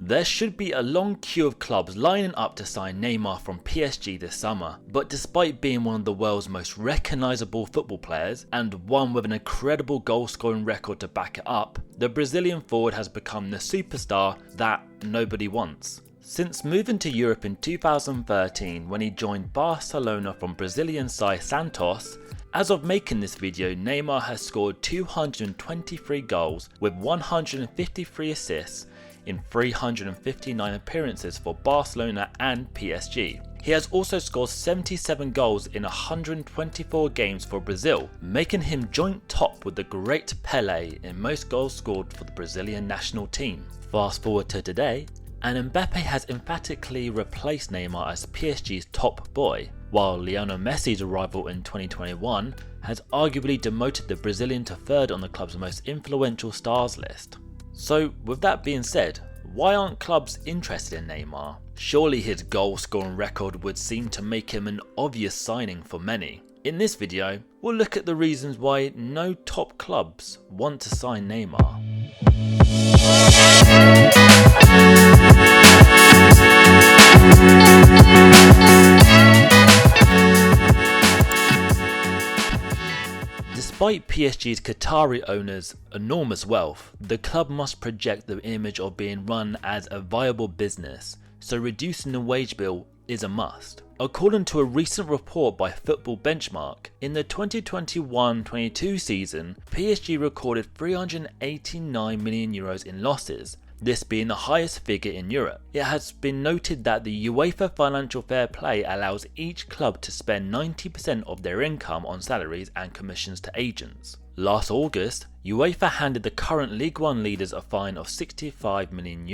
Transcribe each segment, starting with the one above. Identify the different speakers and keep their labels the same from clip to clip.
Speaker 1: There should be a long queue of clubs lining up to sign Neymar from PSG this summer, but despite being one of the world's most recognisable football players and one with an incredible goal scoring record to back it up, the Brazilian forward has become the superstar that nobody wants. Since moving to Europe in 2013 when he joined Barcelona from Brazilian side Santos, as of making this video, Neymar has scored 223 goals with 153 assists in 359 appearances for Barcelona and PSG. He has also scored 77 goals in 124 games for Brazil, making him joint top with the great Pelé in most goals scored for the Brazilian national team. Fast forward to today, and Mbappe has emphatically replaced Neymar as PSG's top boy, while Lionel Messi's arrival in 2021 has arguably demoted the Brazilian to third on the club's most influential stars list. So with that being said, why aren't clubs interested in Neymar? Surely his goal scoring record would seem to make him an obvious signing for many. In this video, we'll look at the reasons why no top clubs want to sign Neymar. Despite PSG's Qatari owners' enormous wealth, the club must project the image of being run as a viable business, so reducing the wage bill is a must. According to a recent report by Football Benchmark, in the 2021-22 season, PSG recorded €389 million in losses, this being the highest figure in Europe. It has been noted that the UEFA Financial Fair Play allows each club to spend 90% of their income on salaries and commissions to agents. Last August, UEFA handed the current League One leaders a fine of €65 million,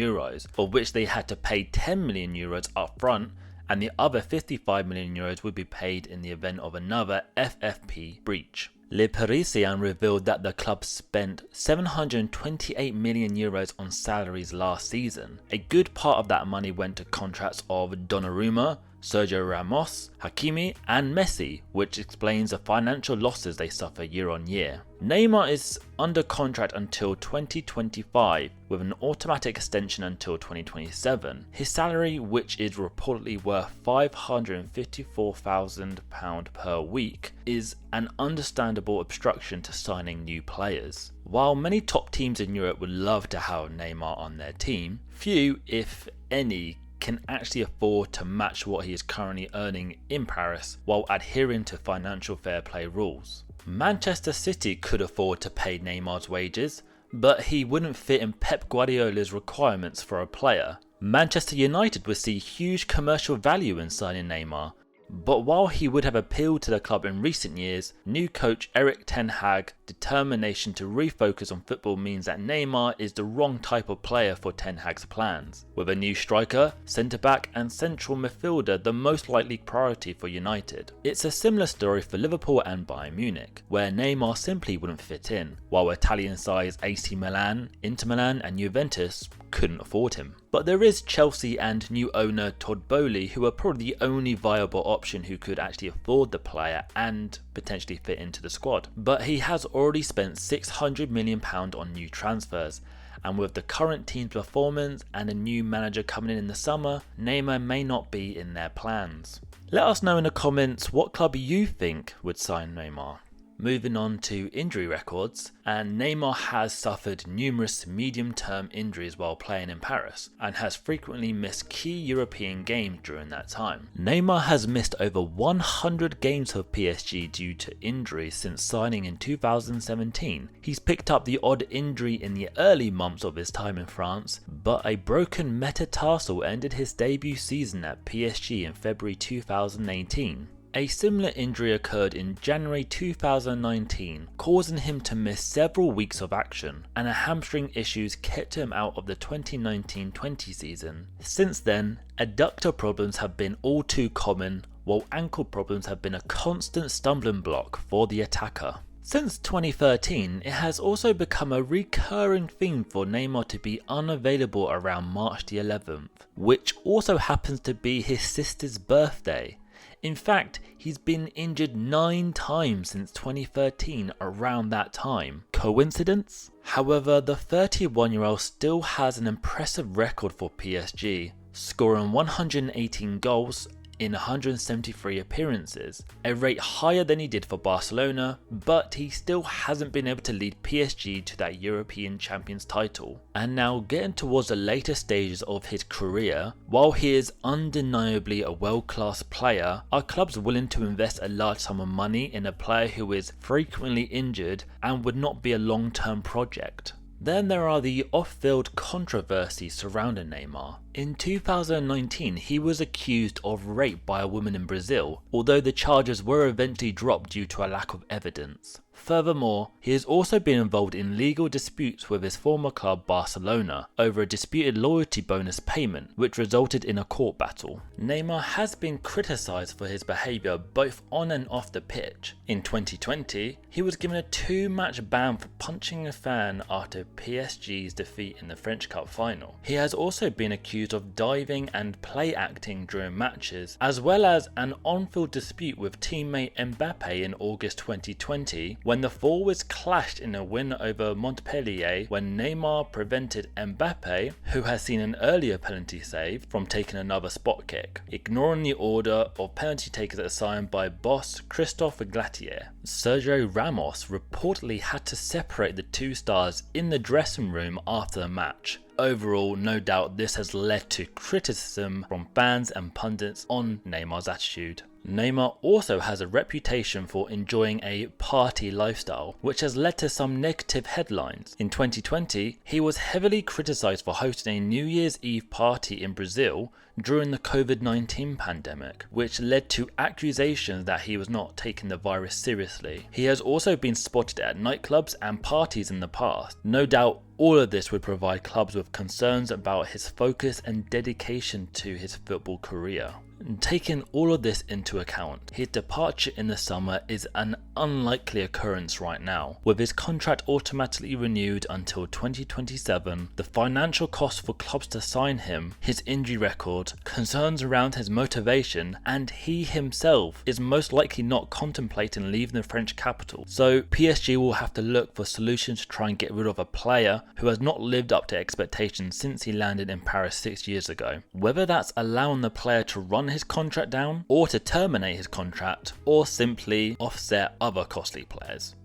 Speaker 1: of which they had to pay €10 million up front, and the other €55 million would be paid in the event of another FFP breach. Le Parisien revealed that the club spent €728 million on salaries last season. A good part of that money went to contracts of Donnarumma, Sergio Ramos, Hakimi and Messi, which explains the financial losses they suffer year on year. Neymar is under contract until 2025 with an automatic extension until 2027. His salary, which is reportedly worth £554,000 per week, is an understandable obstruction to signing new players. While many top teams in Europe would love to have Neymar on their team, few, if any, can actually afford to match what he is currently earning in Paris while adhering to financial fair play rules. Manchester City could afford to pay Neymar's wages, but he wouldn't fit in Pep Guardiola's requirements for a player. Manchester United would see huge commercial value in signing Neymar, but while he would have appealed to the club in recent years, new coach Erik ten Hag's determination to refocus on football means that Neymar is the wrong type of player for ten Hag's plans, with a new striker, centre-back and central midfielder the most likely priority for United. It's a similar story for Liverpool and Bayern Munich, where Neymar simply wouldn't fit in, while Italian sides AC Milan, Inter Milan and Juventus couldn't afford him. But there is Chelsea and new owner Todd Boehly, who are probably the only viable option who could actually afford the player and potentially fit into the squad. But he has already spent £600 million on new transfers, and with the current team's performance and a new manager coming in the summer, Neymar may not be in their plans. Let us know in the comments what club you think would sign Neymar. Moving on to injury records, and Neymar has suffered numerous medium-term injuries while playing in Paris and has frequently missed key European games during that time. Neymar has missed over 100 games for PSG due to injuries since signing in 2017. He's picked up the odd injury in the early months of his time in France, but a broken metatarsal ended his debut season at PSG in February 2018. A similar injury occurred in January 2019, causing him to miss several weeks of action, and hamstring issues kept him out of the 2019-20 season. Since then, adductor problems have been all too common, while ankle problems have been a constant stumbling block for the attacker. Since 2013, it has also become a recurring theme for Neymar to be unavailable around March the 11th, which also happens to be his sister's birthday. In fact, he's been injured 9 times since 2013 around that time. Coincidence? However, the 31-year-old still has an impressive record for PSG, scoring 118 goals in 173 appearances, a rate higher than he did for Barcelona, but he still hasn't been able to lead PSG to that European Champions title. And now getting towards the later stages of his career, while he is undeniably a world-class player, are clubs willing to invest a large sum of money in a player who is frequently injured and would not be a long-term project? Then there are the off-field controversies surrounding Neymar. In 2019, he was accused of rape by a woman in Brazil, although the charges were eventually dropped due to a lack of evidence. Furthermore, he has also been involved in legal disputes with his former club Barcelona over a disputed loyalty bonus payment, which resulted in a court battle. Neymar has been criticised for his behaviour both on and off the pitch. In 2020, he was given a 2-match ban for punching a fan after PSG's defeat in the French Cup final. He has also been accused of diving and play acting during matches, as well as an on-field dispute with teammate Mbappe in August 2020, when the forwards clashed in a win over Montpellier when Neymar prevented Mbappe, who has seen an earlier penalty save, from taking another spot kick, ignoring the order of penalty takers assigned by boss Christophe Galtier. Sergio Ramos reportedly had to separate the two stars in the dressing room after the match. Overall, no doubt this has led to criticism from fans and pundits on Neymar's attitude. Neymar also has a reputation for enjoying a party lifestyle, which has led to some negative headlines. In 2020, he was heavily criticised for hosting a New Year's Eve party in Brazil during the COVID-19 pandemic, which led to accusations that he was not taking the virus seriously. He has also been spotted at nightclubs and parties in the past. No doubt all of this would provide clubs with concerns about his focus and dedication to his football career. Taking all of this into account, his departure in the summer is an unlikely occurrence right now. With his contract automatically renewed until 2027, the financial cost for clubs to sign him, his injury record, concerns around his motivation, and he himself is most likely not contemplating leaving the French capital. So PSG will have to look for solutions to try and get rid of a player who has not lived up to expectations since he landed in Paris 6 years ago. Whether that's allowing the player to run his contract down, or to terminate his contract, or simply offset other costly players.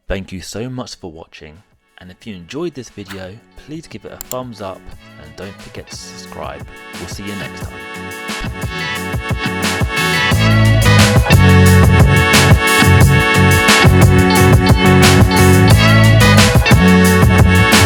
Speaker 1: Thank you so much for watching, and if you enjoyed this video, please give it a thumbs up and don't forget to subscribe. We'll see you next time.